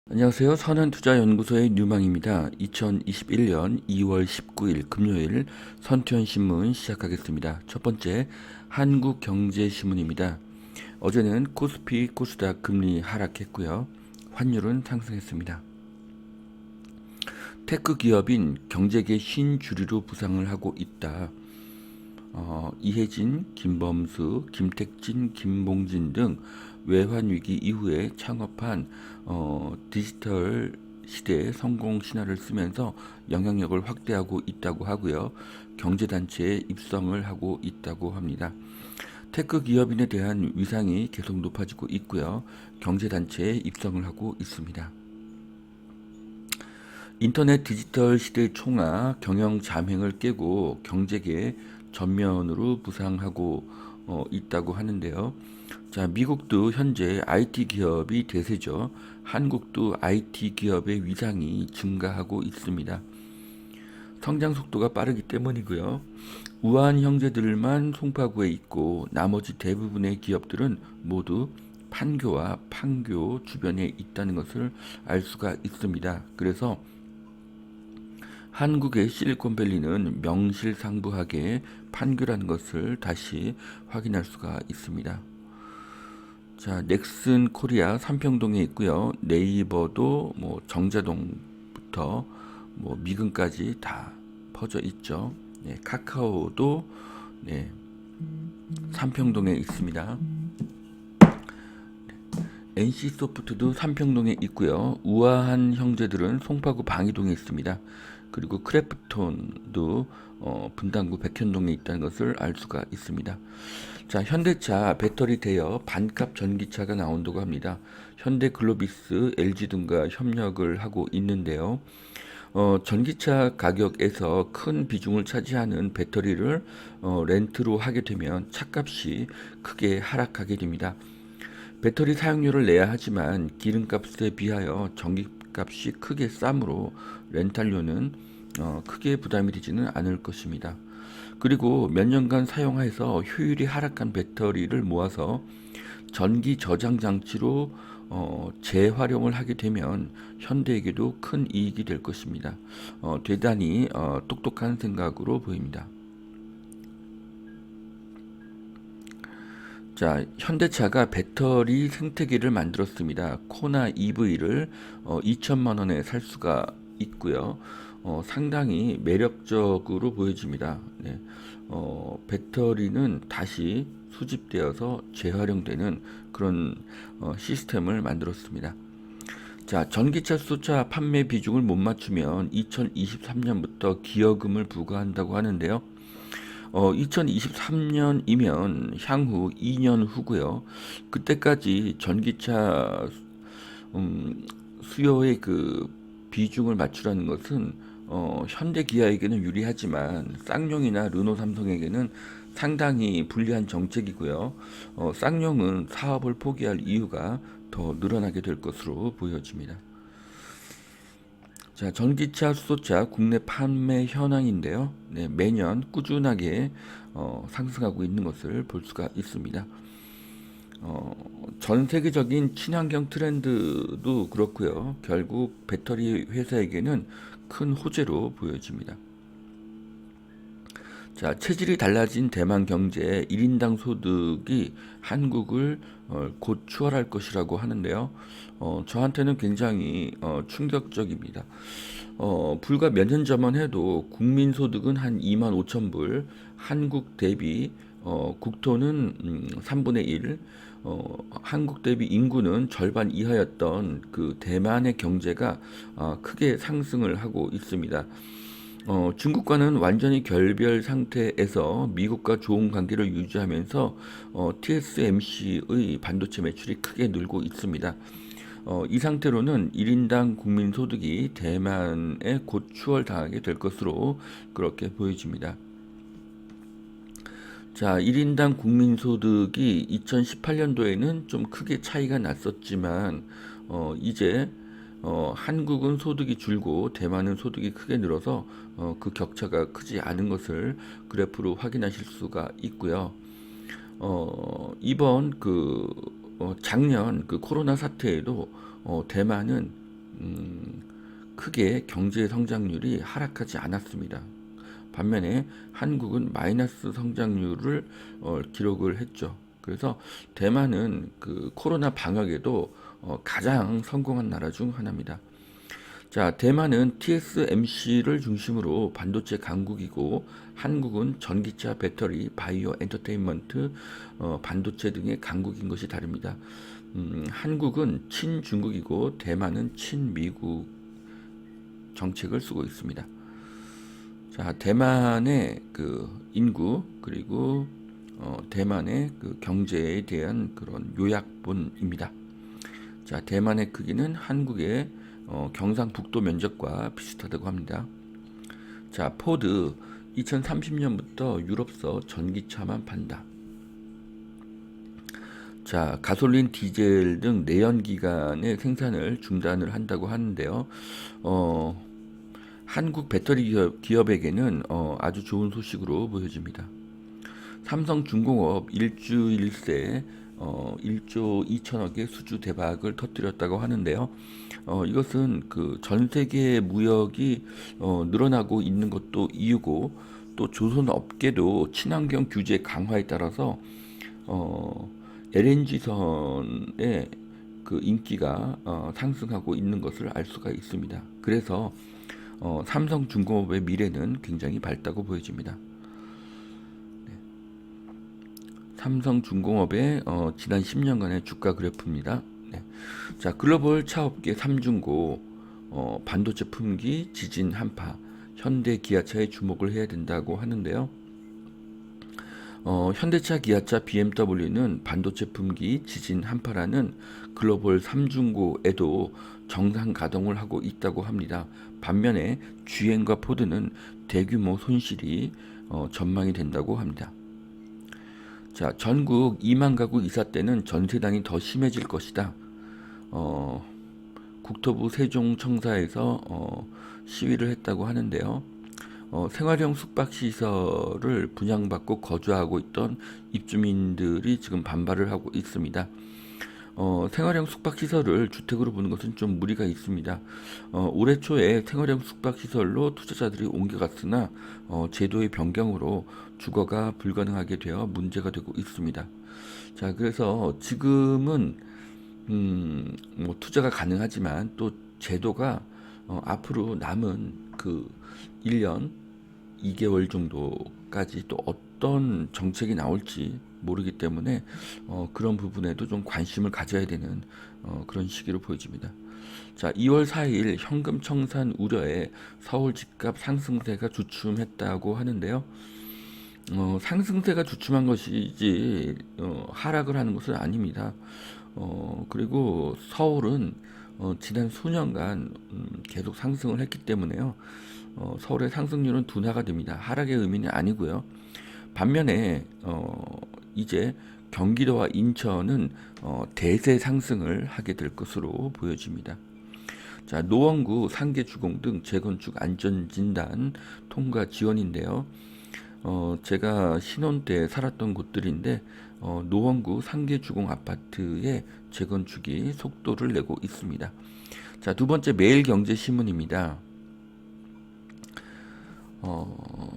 안녕하세요. 선한투자연구소의 뉴망입니다. 2021년 2월 19일 금요일 선투연신문 시작하겠습니다. 첫 번째 한국경제신문입니다. 어제는 코스피, 코스닥 금리 하락했고요. 환율은 상승했습니다. 테크 기업인 경제계 신주류로 부상을 하고 있다. 이혜진, 김범수, 김택진, 김봉진 등 외환위기 이후에 창업한 디지털 시대의 성공 신화를 쓰면서 영향력을 확대하고 있다고 하고요. 경제단체에 입성을 하고 있다고 합니다. 테크 기업인에 대한 위상이 계속 높아지고 있고요. 경제단체에 입성을 하고 있습니다. 인터넷 디지털 시대의 총화, 경영 잠행을 깨고 경제계에 전면으로 부상하고 있다고 하는데요. 자, 미국도 현재 IT 기업이 대세죠. 한국도 IT 기업의 위상이 증가하고 있습니다. 성장 속도가 빠르기 때문이고요. 우한 형제들만 송파구에 있고 나머지 대부분의 기업들은 모두 판교와 판교 주변에 있다는 것을 알 수가 있습니다. 그래서 한국의 실리콘밸리는 명실상부하게 판교라는 것을 다시 확인할 수가 있습니다. 자, 넥슨 코리아 삼평동에 있고요. 네이버도 뭐 정자동부터 뭐 미근까지 다 퍼져 있죠. 네, 카카오도 네, 삼평동에 있습니다. NC소프트도 삼평동에 있고요. 우아한 형제들은 송파구 방이동에 있습니다. 그리고 크래프톤도 분당구 백현동에 있다는 것을 알 수가 있습니다. 자, 현대차 배터리 대여 반값 전기차가 나온다고 합니다. 현대글로비스, LG 등과 협력을 하고 있는데요. 전기차 가격에서 큰 비중을 차지하는 배터리를 렌트로 하게 되면 차값이 크게 하락하게 됩니다. 배터리 사용료를 내야 하지만 기름값에 비하여 전기값이 크게 싸므로 렌탈료는 크게 부담이 되지는 않을 것입니다. 그리고 몇 년간 사용해서 효율이 하락한 배터리를 모아서 전기 저장 장치로 재활용을 하게 되면 현대에게도 큰 이익이 될 것입니다. 대단히 똑똑한 생각으로 보입니다. 자, 현대차가 배터리 생태계를 만들었습니다. 코나 EV를 2천만 원에 살 수가 있고요. 상당히 매력적으로 보여집니다. 네. 배터리는 다시 수집되어서 재활용되는 그런 시스템을 만들었습니다. 자, 전기차 수소차 판매 비중을 못 맞추면 2023년부터 기여금을 부과한다고 하는데요. 2023년이면 향후 2년 후고요. 그때까지 전기차 수요의 그 비중을 맞추라는 것은 현대 기아에게는 유리하지만 쌍용이나 르노 삼성에게는 상당히 불리한 정책이고요. 쌍용은 사업을 포기할 이유가 더 늘어나게 될 것으로 보여집니다. 자, 전기차, 수소차 국내 판매 현황인데요. 네, 매년 꾸준하게 상승하고 있는 것을 볼 수가 있습니다. 전 세계적인 친환경 트렌드도 그렇고요. 결국 배터리 회사에게는 큰 호재로 보여집니다. 자, 체질이 달라진 대만 경제 1인당 소득이 한국을 곧 추월할 것이라고 하는데요. 저한테는 굉장히 충격적입니다. 불과 몇 년 전만 해도 국민 소득은 한 2만 5천 불, 한국 대비 국토는 3분의 1, 한국 대비 인구는 절반 이하였던 그 대만의 경제가 크게 상승을 하고 있습니다. 중국과는 완전히 결별 상태에서 미국과 좋은 관계를 유지하면서 TSMC의 반도체 매출이 크게 늘고 있습니다. 이 상태로는 1인당 국민 소득이 대만에 곧 추월당하게 될 것으로 그렇게 보여집니다. 자, 1인당 국민 소득이 2018년도에는 좀 크게 차이가 났었지만 이제 한국은 소득이 줄고 대만은 소득이 크게 늘어서 그 격차가 크지 않은 것을 그래프로 확인하실 수가 있고요. 이번 작년 그 코로나 사태에도 대만은 크게 경제 성장률이 하락하지 않았습니다. 반면에 한국은 마이너스 성장률을 기록을 했죠. 그래서 대만은 그 코로나 방역에도 가장 성공한 나라 중 하나입니다. 자, 대만은 TSMC를 중심으로 반도체 강국이고 한국은 전기차, 배터리, 바이오, 엔터테인먼트, 반도체 등의 강국인 것이 다릅니다. 한국은 친중국이고 대만은 친미국 정책을 쓰고 있습니다. 자, 대만의 그 인구 그리고 대만의 그 경제에 대한 그런 요약본입니다. 자, 대만의 크기는 한국의 경상북도 면적과 비슷하다고 합니다. 자, 포드 2030년부터 유럽서 전기차만 판다. 자, 가솔린, 디젤 등 내연기관의 생산을 중단을 한다고 하는데요. 한국 배터리 기업에게는 아주 좋은 소식으로 보여집니다. 삼성중공업 일주일 새 1조 2천억의 수주 대박을 터뜨렸다고 하는데요. 이것은 그 전 세계 무역이 늘어나고 있는 것도 이유고 또 조선 업계도 친환경 규제 강화에 따라서 LNG선의 그 인기가 상승하고 있는 것을 알 수가 있습니다. 그래서 삼성중공업의 미래는 굉장히 밝다고 보여집니다. 삼성중공업의 지난 10년간의 주가 그래프입니다. 네. 자, 글로벌 차업계 3중고 반도체 품귀, 지진 한파, 현대 기아차에 주목을 해야 된다고 하는데요. 현대차, 기아차, BMW는 반도체 품귀, 지진 한파라는 글로벌 3중고에도 정상 가동을 하고 있다고 합니다. 반면에 GM과 포드는 대규모 손실이 전망이 된다고 합니다. 자, 전국 2만 가구 이사 때는 전세난이 더 심해질 것이다. 국토부 세종청사에서 시위를 했다고 하는데요. 생활형 숙박시설을 분양받고 거주하고 있던 입주민들이 지금 반발을 하고 있습니다. 생활형 숙박시설을 주택으로 보는 것은 좀 무리가 있습니다. 올해 초에 생활형 숙박시설로 투자자들이 옮겨갔으나 제도의 변경으로 주거가 불가능하게 되어 문제가 되고 있습니다. 자, 그래서 지금은 뭐 투자가 가능하지만 또 제도가 앞으로 남은 그 1년 2개월 정도까지 또 어떤 정책이 나올지 모르기 때문에 그런 부분에도 좀 관심을 가져야 되는 그런 시기로 보여집니다. 자, 2월 4일 현금 청산 우려에 서울 집값 상승세가 주춤했다고 하는데요. 상승세가 주춤한 것이지 하락을 하는 것은 아닙니다. 그리고 서울은 지난 수년간 계속 상승을 했기 때문에요. 서울의 상승률은 둔화가 됩니다. 하락의 의미는 아니고요. 반면에 이제 경기도와 인천은 대세 상승을 하게 될 것으로 보여집니다. 자, 노원구 상계주공 등 재건축 안전진단 통과 지원인데요. 제가 신혼 때 살았던 곳들인데 노원구 상계주공 아파트의 재건축이 속도를 내고 있습니다. 자, 두 번째 매일경제신문입니다.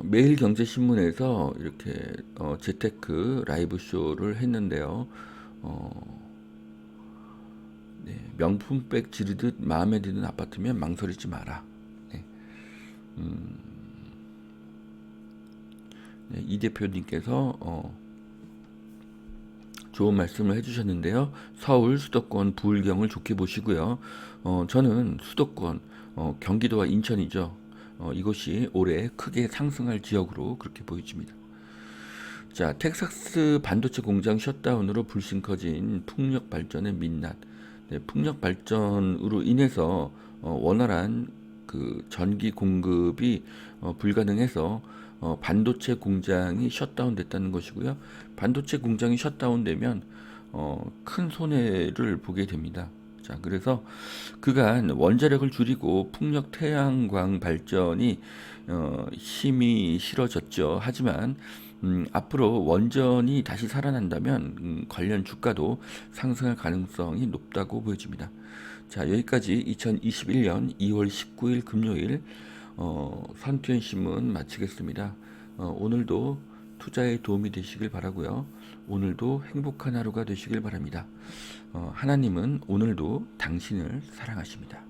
매일경제신문에서 이렇게 재테크 라이브 쇼를 했는데요. 네, 명품백 지르듯 마음에 드는 아파트면 망설이지 마라. 네, 네, 이 대표님께서 좋은 말씀을 해주셨는데요. 서울 수도권 부울경을 좋게 보시고요. 저는 수도권 경기도와 인천이죠. 이것이 올해 크게 상승할 지역으로 그렇게 보여집니다. 자, 텍사스 반도체 공장 셧다운으로 불신 커진 풍력 발전의 민낯. 네, 풍력 발전으로 인해서 원활한 그 전기 공급이 불가능해서 반도체 공장이 셧다운 됐다는 것이고요. 반도체 공장이 셧다운되면 큰 손해를 보게 됩니다. 자, 그래서 그간 원자력을 줄이고 풍력 태양광 발전이 힘이 실어졌죠. 하지만 앞으로 원전이 다시 살아난다면 관련 주가도 상승할 가능성이 높다고 보여집니다. 자, 여기까지 2021년 2월 19일 금요일 선투엔 신문 마치겠습니다. 오늘도 투자에 도움이 되시길 바라고요. 오늘도 행복한 하루가 되시길 바랍니다. 하나님은 오늘도 당신을 사랑하십니다.